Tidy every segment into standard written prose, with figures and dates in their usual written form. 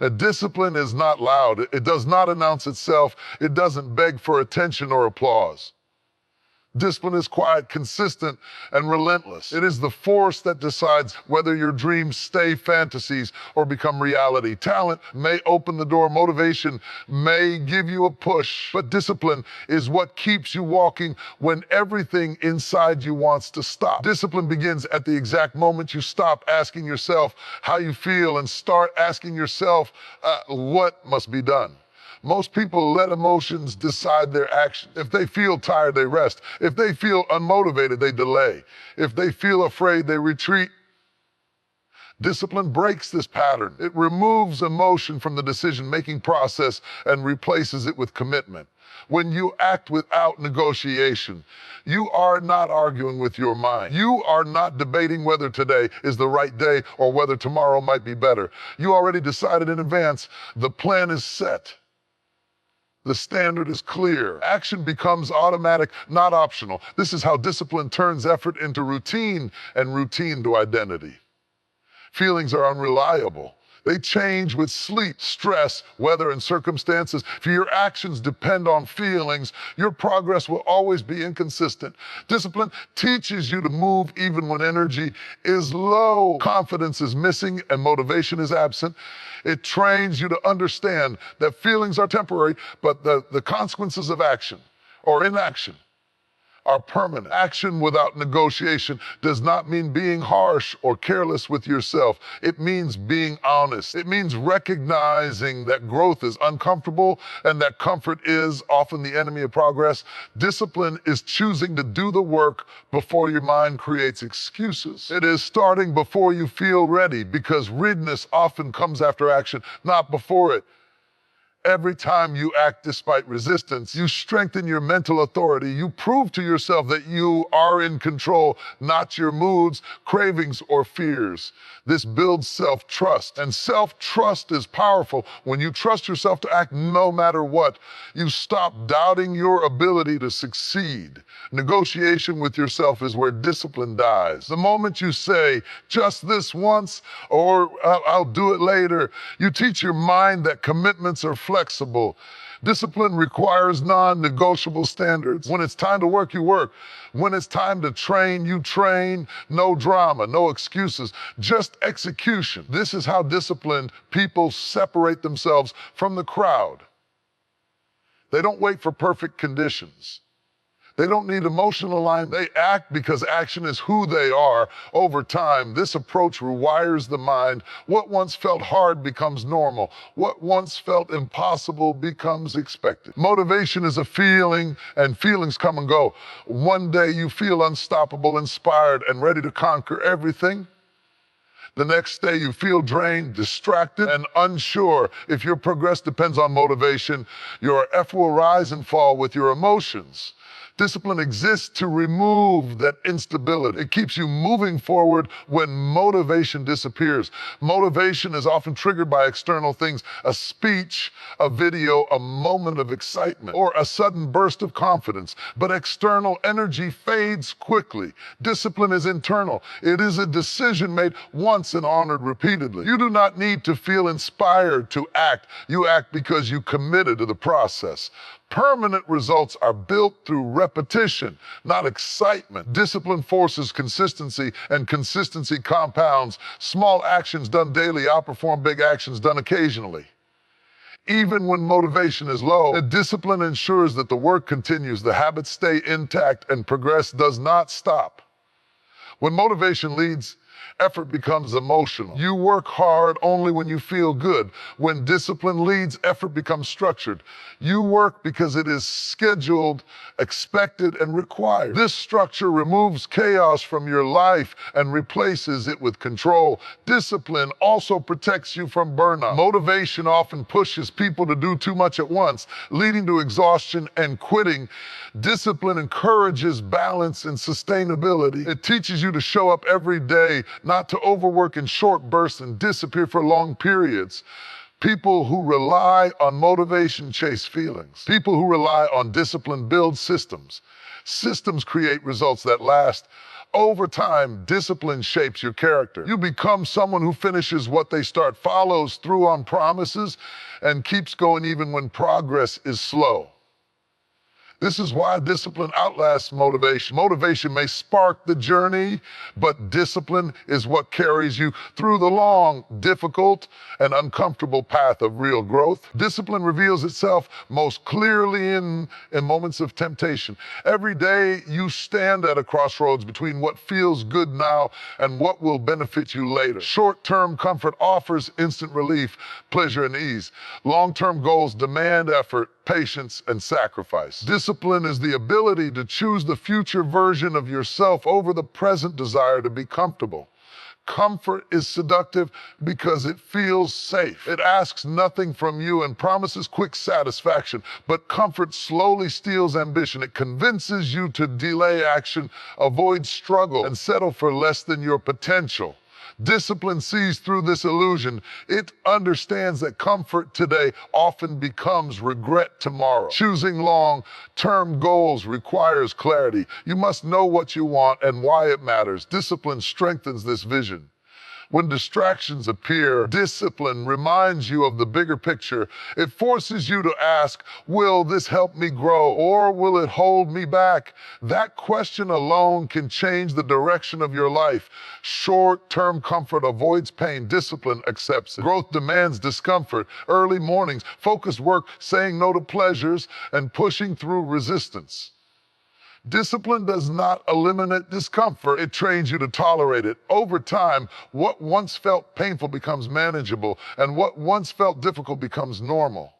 That discipline is not loud. It does not announce itself. It doesn't beg for attention or applause. Discipline is quiet, consistent, and relentless. It is the force that decides whether your dreams stay fantasies or become reality. Talent may open the door, motivation may give you a push, but discipline is what keeps you walking when everything inside you wants to stop. Discipline begins at the exact moment you stop asking yourself how you feel and start asking yourself what must be done. Most people let emotions decide their actions. If they feel tired, they rest. If they feel unmotivated, they delay. If they feel afraid, they retreat. Discipline breaks this pattern. It removes emotion from the decision-making process and replaces it with commitment. When you act without negotiation, you are not arguing with your mind. You are not debating whether today is the right day or whether tomorrow might be better. You already decided in advance. The plan is set. The standard is clear. Action becomes automatic, not optional. This is how discipline turns effort into routine and routine to identity. Feelings are unreliable. They change with sleep, stress, weather, and circumstances. If your actions depend on feelings, your progress will always be inconsistent. Discipline teaches you to move even when energy is low, confidence is missing, and motivation is absent. It trains you to understand that feelings are temporary, but the consequences of action or inaction are permanent. Action without negotiation does not mean being harsh or careless with yourself. It means being honest. It means recognizing that growth is uncomfortable and that comfort is often the enemy of progress. Discipline is choosing to do the work before your mind creates excuses. It is starting before you feel ready, because readiness often comes after action, not before it. Every time you act despite resistance, you strengthen your mental authority. You prove to yourself that you are in control, not your moods, cravings, or fears. This builds self-trust, and self-trust is powerful. When you trust yourself to act no matter what, you stop doubting your ability to succeed. Negotiation with yourself is where discipline dies. The moment you say, just this once, or I'll do it later, you teach your mind that commitments are flexible. Discipline requires non-negotiable standards. When it's time to work, you work. When it's time to train, you train. No drama, no excuses, just execution. This is how disciplined people separate themselves from the crowd. They don't wait for perfect conditions. They don't need emotional alignment. They act because action is who they are. Over time, this approach rewires the mind. What once felt hard becomes normal. What once felt impossible becomes expected. Motivation is a feeling, and feelings come and go. One day you feel unstoppable, inspired, and ready to conquer everything. The next day you feel drained, distracted, and unsure. If your progress depends on motivation, your effort will rise and fall with your emotions. Discipline exists to remove that instability. It keeps you moving forward when motivation disappears. Motivation is often triggered by external things: a speech, a video, a moment of excitement, or a sudden burst of confidence. But external energy fades quickly. Discipline is internal. It is a decision made once and honored repeatedly. You do not need to feel inspired to act. You act because you committed to the process. Permanent results are built through repetition, not excitement. Discipline forces consistency, and consistency compounds. Small actions done daily outperform big actions done occasionally. Even when motivation is low, the discipline ensures that the work continues, the habits stay intact, and progress does not stop. When motivation leads, effort becomes emotional. You work hard only when you feel good. When discipline leads, effort becomes structured. You work because it is scheduled, expected, and required. This structure removes chaos from your life and replaces it with control. Discipline also protects you from burnout. Motivation often pushes people to do too much at once, leading to exhaustion and quitting. Discipline encourages balance and sustainability. It teaches you to show up every day, not to overwork in short bursts and disappear for long periods. People who rely on motivation chase feelings. People who rely on discipline build systems. Systems create results that last. Over time, discipline shapes your character. You become someone who finishes what they start, follows through on promises, and keeps going even when progress is slow. This is why discipline outlasts motivation. Motivation may spark the journey, but discipline is what carries you through the long, difficult, and uncomfortable path of real growth. Discipline reveals itself most clearly in moments of temptation. Every day you stand at a crossroads between what feels good now and what will benefit you later. Short-term comfort offers instant relief, pleasure, and ease. Long-term goals demand effort, patience, and sacrifice. Discipline is the ability to choose the future version of yourself over the present desire to be comfortable. Comfort is seductive because it feels safe. It asks nothing from you and promises quick satisfaction, but comfort slowly steals ambition. It convinces you to delay action, avoid struggle, and settle for less than your potential. Discipline sees through this illusion. It understands that comfort today often becomes regret tomorrow. Choosing long-term goals requires clarity. You must know what you want and why it matters. Discipline strengthens this vision. When distractions appear, discipline reminds you of the bigger picture. It forces you to ask, will this help me grow or will it hold me back? That question alone can change the direction of your life. Short-term comfort avoids pain. Discipline accepts it. Growth demands discomfort. Early mornings, focused work, saying no to pleasures, and pushing through resistance. Discipline does not eliminate discomfort. It trains you to tolerate it. Over time, what once felt painful becomes manageable, and what once felt difficult becomes normal.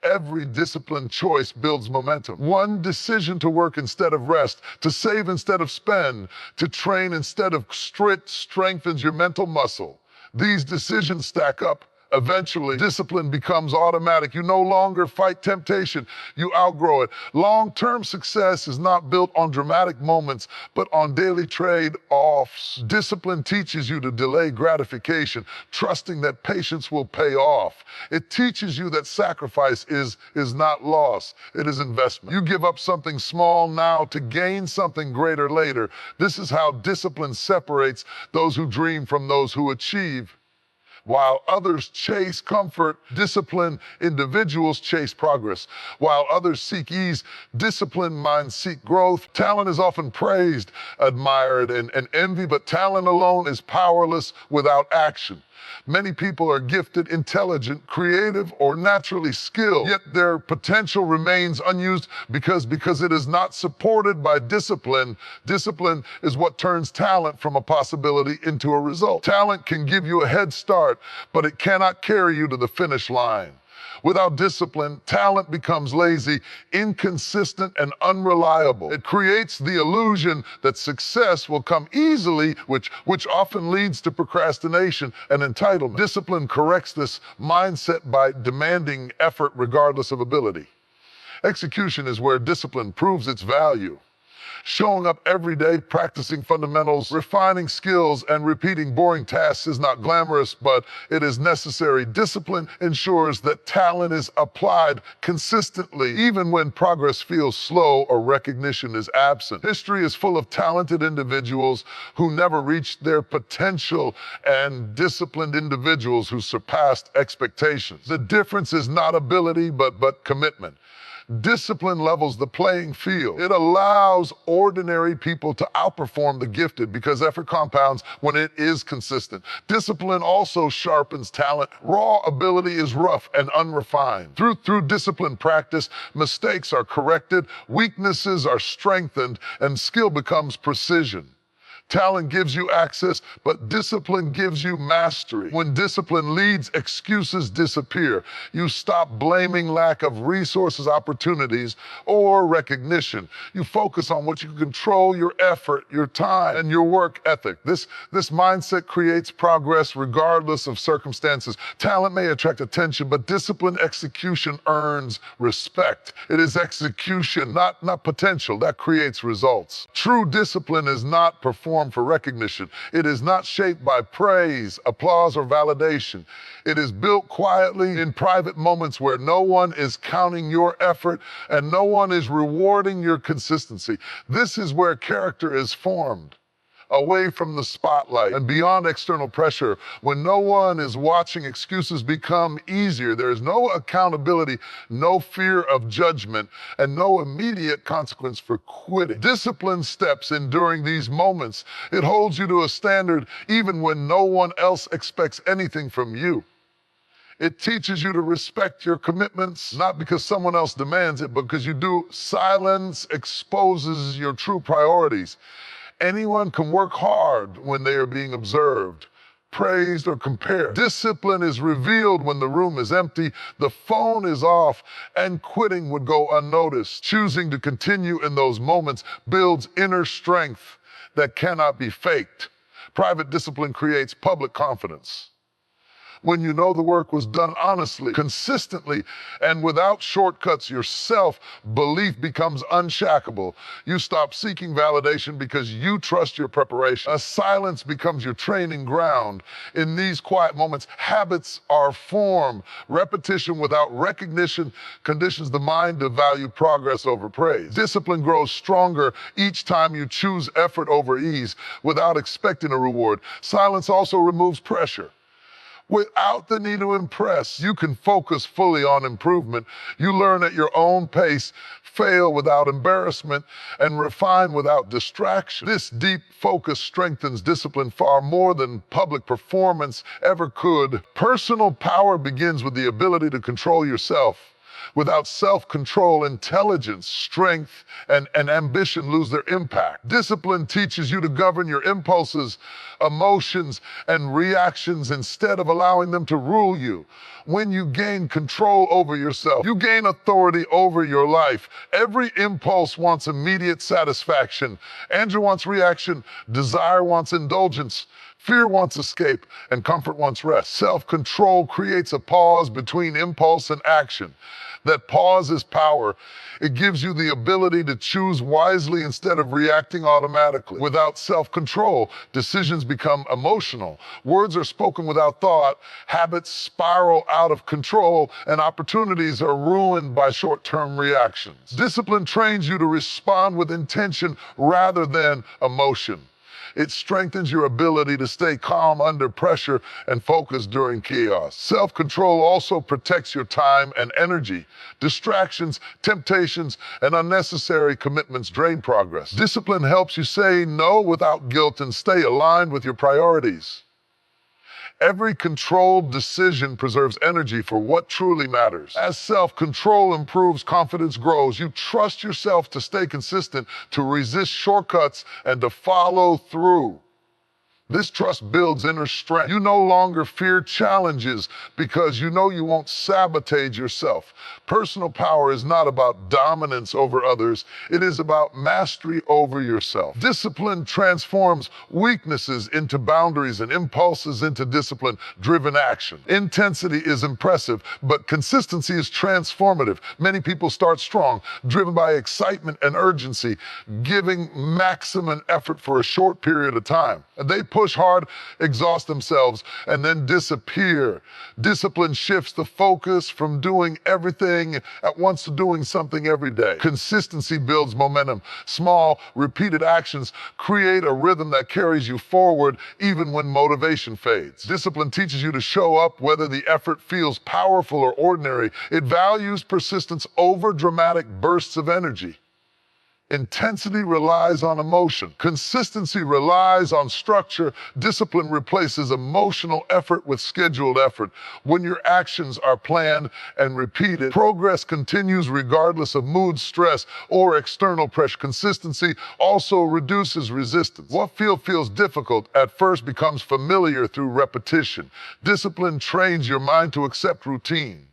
Every disciplined choice builds momentum. One decision to work instead of rest, to save instead of spend, to train instead of strengthens your mental muscle. These decisions stack up. Eventually, discipline becomes automatic. You no longer fight temptation. You outgrow it. Long-term success is not built on dramatic moments, but on daily trade-offs. Discipline teaches you to delay gratification, trusting that patience will pay off. It teaches you that sacrifice is not loss, it is investment. You give up something small now to gain something greater later. This is how discipline separates those who dream from those who achieve. While others chase comfort, disciplined individuals chase progress. While others seek ease, disciplined minds seek growth. Talent is often praised, admired, and envied, but talent alone is powerless without action. Many people are gifted, intelligent, creative, or naturally skilled, yet their potential remains unused because it is not supported by discipline. Discipline is what turns talent from a possibility into a result. Talent can give you a head start, but it cannot carry you to the finish line. Without discipline, talent becomes lazy, inconsistent, and unreliable. It creates the illusion that success will come easily, which often leads to procrastination and entitlement. Discipline corrects this mindset by demanding effort regardless of ability. Execution is where discipline proves its value. Showing up every day, practicing fundamentals, refining skills, and repeating boring tasks is not glamorous, but it is necessary. Discipline ensures that talent is applied consistently, even when progress feels slow or recognition is absent. History is full of talented individuals who never reached their potential and disciplined individuals who surpassed expectations. The difference is not ability, but commitment. Discipline levels the playing field. It allows ordinary people to outperform the gifted because effort compounds when it is consistent. Discipline also sharpens talent. Raw ability is rough and unrefined. Through disciplined practice, mistakes are corrected, weaknesses are strengthened, and skill becomes precision. Talent gives you access, but discipline gives you mastery. When discipline leads, excuses disappear. You stop blaming lack of resources, opportunities, or recognition. You focus on what you can control: your effort, your time, and your work ethic. This mindset creates progress regardless of circumstances. Talent may attract attention, but disciplined execution earns respect. It is execution, not potential, that creates results. True discipline is not performance perform for recognition. It is not shaped by praise, applause, or validation. It is built quietly in private moments where no one is counting your effort and no one is rewarding your consistency. This is where character is formed, away from the spotlight and beyond external pressure. When no one is watching, excuses become easier. There is no accountability, no fear of judgment, and no immediate consequence for quitting. Discipline steps in during these moments. It holds you to a standard even when no one else expects anything from you. It teaches you to respect your commitments, not because someone else demands it, but because you do. Silence exposes your true priorities. Anyone can work hard when they are being observed, praised, or compared. Discipline is revealed when the room is empty, the phone is off, and quitting would go unnoticed. Choosing to continue in those moments builds inner strength that cannot be faked. Private discipline creates public confidence. When you know the work was done honestly, consistently, and without shortcuts, your self-belief becomes unshackable. You stop seeking validation because you trust your preparation. A silence becomes your training ground. In these quiet moments, habits are formed. Repetition without recognition conditions the mind to value progress over praise. Discipline grows stronger each time you choose effort over ease without expecting a reward. Silence also removes pressure. Without the need to impress, you can focus fully on improvement. You learn at your own pace, fail without embarrassment, and refine without distraction. This deep focus strengthens discipline far more than public performance ever could. Personal power begins with the ability to control yourself. Without self-control, intelligence, strength, and ambition lose their impact. Discipline teaches you to govern your impulses, emotions, and reactions instead of allowing them to rule you. When you gain control over yourself, you gain authority over your life. Every impulse wants immediate satisfaction. Anger wants reaction. Desire wants indulgence. Fear wants escape, and comfort wants rest. Self-control creates a pause between impulse and action. That pause is power. It gives you the ability to choose wisely instead of reacting automatically. Without self-control, decisions become emotional. Words are spoken without thought, habits spiral out of control, and opportunities are ruined by short-term reactions. Discipline trains you to respond with intention rather than emotion. It strengthens your ability to stay calm under pressure and focus during chaos. Self-control also protects your time and energy. Distractions, temptations, and unnecessary commitments drain progress. Discipline helps you say no without guilt and stay aligned with your priorities. Every controlled decision preserves energy for what truly matters. As self-control improves, confidence grows. You trust yourself to stay consistent, to resist shortcuts, and to follow through. This trust builds inner strength. You no longer fear challenges because you know you won't sabotage yourself. Personal power is not about dominance over others. It is about mastery over yourself. Discipline transforms weaknesses into boundaries and impulses into discipline-driven action. Intensity is impressive, but consistency is transformative. Many people start strong, driven by excitement and urgency, giving maximum effort for a short period of time. They push hard, exhaust themselves, and then disappear. Discipline shifts the focus from doing everything at once to doing something every day. Consistency builds momentum. Small, repeated actions create a rhythm that carries you forward even when motivation fades. Discipline teaches you to show up whether the effort feels powerful or ordinary. It values persistence over dramatic bursts of energy. Intensity relies on emotion. Consistency relies on structure. Discipline replaces emotional effort with scheduled effort. When your actions are planned and repeated, progress continues regardless of mood, stress, or external pressure. Consistency also reduces resistance. What feels difficult at first becomes familiar through repetition. Discipline trains your mind to accept routine.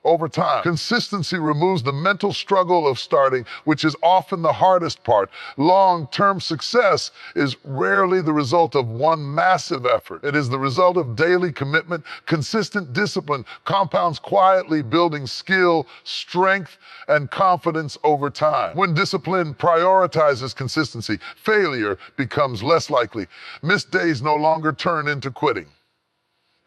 over time. Consistency removes the mental struggle of starting, which is often the hardest part. Long-term success is rarely the result of one massive effort. It is the result of daily commitment. Consistent discipline compounds quietly, building skill, strength, and confidence over time. When discipline prioritizes consistency, failure becomes less likely. Missed days no longer turn into quitting.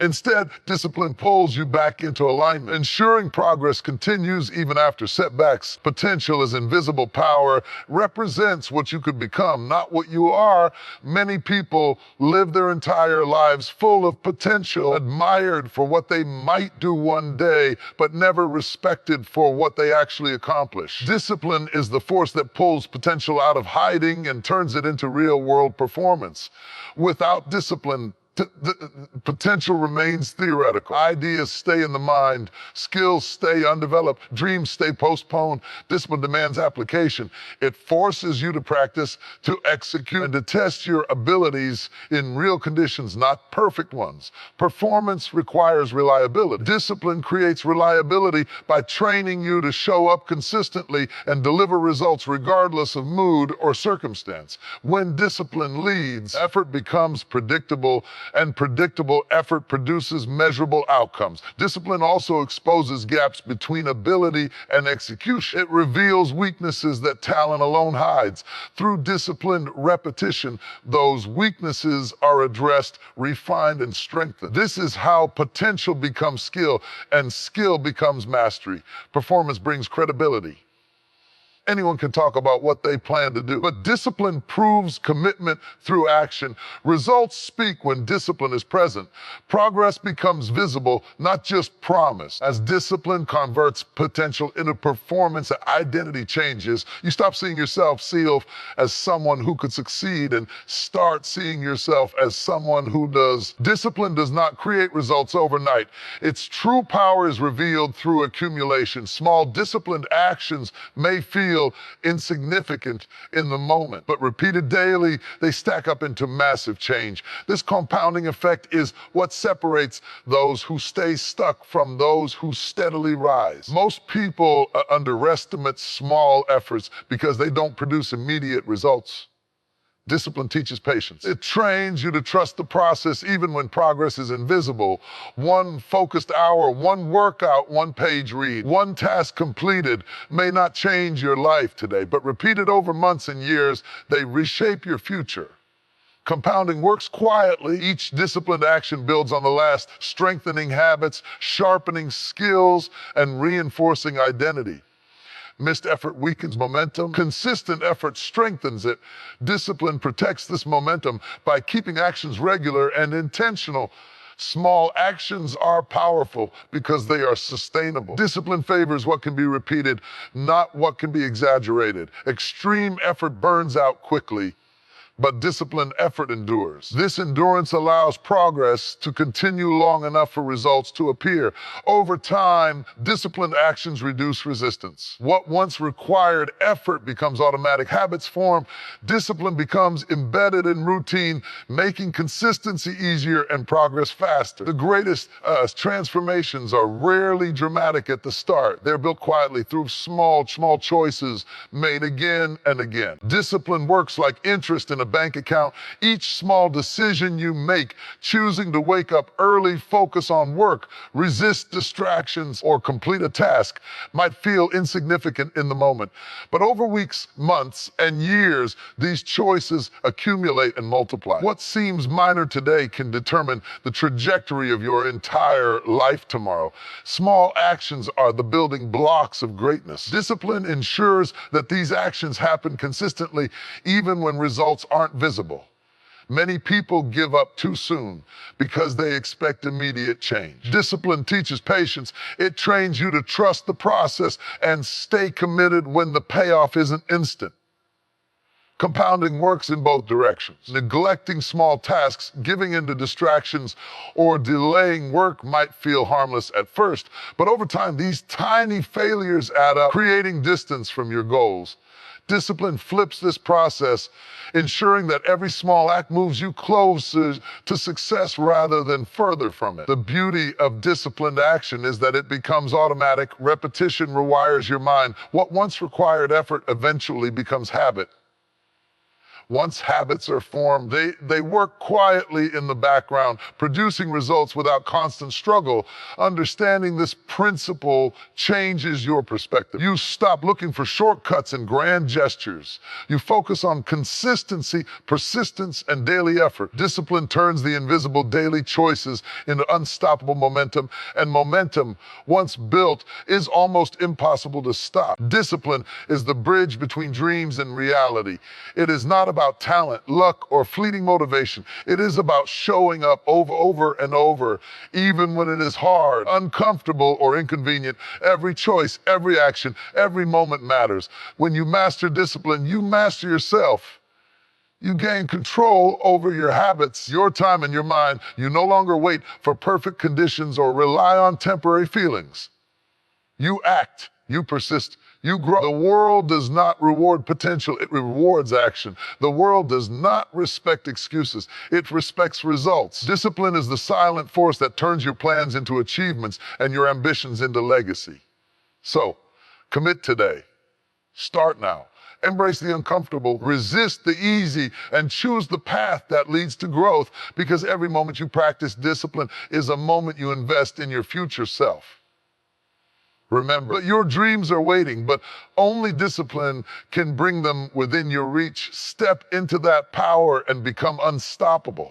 Instead, discipline pulls you back into alignment, ensuring progress continues even after setbacks. Potential is invisible power, represents what you could become, not what you are. Many people live their entire lives full of potential, admired for what they might do one day, but never respected for what they actually accomplish. Discipline is the force that pulls potential out of hiding and turns it into real-world performance. Without discipline, the potential remains theoretical. Ideas stay in the mind, skills stay undeveloped, dreams stay postponed. Discipline demands application. It forces you to practice, to execute, and to test your abilities in real conditions, not perfect ones. Performance requires reliability. Discipline creates reliability by training you to show up consistently and deliver results regardless of mood or circumstance. When discipline leads, effort becomes predictable, and predictable effort produces measurable outcomes. Discipline also exposes gaps between ability and execution. It reveals weaknesses that talent alone hides. Through disciplined repetition, those weaknesses are addressed, refined, and strengthened. This is how potential becomes skill, and skill becomes mastery. Performance brings credibility. Anyone can talk about what they plan to do, but discipline proves commitment through action. Results speak when discipline is present. Progress becomes visible, not just promise. As discipline converts potential into performance, identity changes. You stop seeing yourself as someone who could succeed and start seeing yourself as someone who does. Discipline does not create results overnight. Its true power is revealed through accumulation. Small disciplined actions may feel insignificant in the moment, but repeated daily, they stack up into massive change. This compounding effect is what separates those who stay stuck from those who steadily rise. Most people underestimate small efforts because they don't produce immediate results. Discipline teaches patience. It trains you to trust the process even when progress is invisible. One focused hour, one workout, one page read, one task completed may not change your life today, but repeated over months and years, they reshape your future. Compounding works quietly. Each disciplined action builds on the last, strengthening habits, sharpening skills, and reinforcing identity. Missed effort weakens momentum. Consistent effort strengthens it. Discipline protects this momentum by keeping actions regular and intentional. Small actions are powerful because they are sustainable. Discipline favors what can be repeated, not what can be exaggerated. Extreme effort burns out quickly, but disciplined effort endures. This endurance allows progress to continue long enough for results to appear. Over time, disciplined actions reduce resistance. What once required effort becomes automatic. Habits form. Discipline becomes embedded in routine, making consistency easier and progress faster. The greatest transformations are rarely dramatic at the start. They're built quietly through small choices made again and again. Discipline works like interest in a bank account. Each small decision you make, choosing to wake up early, focus on work, resist distractions, or complete a task, might feel insignificant in the moment. But over weeks, months, and years, these choices accumulate and multiply. What seems minor today can determine the trajectory of your entire life tomorrow. Small actions are the building blocks of greatness. Discipline ensures that these actions happen consistently, even when results aren't visible. Many people give up too soon because they expect immediate change. Discipline teaches patience. It trains you to trust the process and stay committed when the payoff isn't instant. Compounding works in both directions. Neglecting small tasks, giving into distractions, or delaying work might feel harmless at first, but over time, these tiny failures add up, creating distance from your goals. Discipline flips this process, ensuring that every small act moves you closer to success rather than further from it. The beauty of disciplined action is that it becomes automatic. Repetition rewires your mind. What once required effort eventually becomes habit. Once habits are formed, they work quietly in the background, producing results without constant struggle. Understanding this principle changes your perspective. You stop looking for shortcuts and grand gestures. You focus on consistency, persistence, and daily effort. Discipline turns the invisible daily choices into unstoppable momentum, and momentum, once built, is almost impossible to stop. Discipline is the bridge between dreams and reality. It is not about talent, luck, or fleeting motivation. It is about showing up over and over, even when it is hard, uncomfortable, or inconvenient. Every choice, every action, every moment matters. When you master discipline, you master yourself. You gain control over your habits, your time, and your mind. You no longer wait for perfect conditions or rely on temporary feelings. You act, you persist, you grow. The world does not reward potential, it rewards action. The world does not respect excuses, it respects results. Discipline is the silent force that turns your plans into achievements and your ambitions into legacy. So, commit today. Start now. Embrace the uncomfortable, resist the easy, and choose the path that leads to growth, because every moment you practice discipline is a moment you invest in your future self. Remember, your dreams are waiting, but only discipline can bring them within your reach. Step into that power and become unstoppable.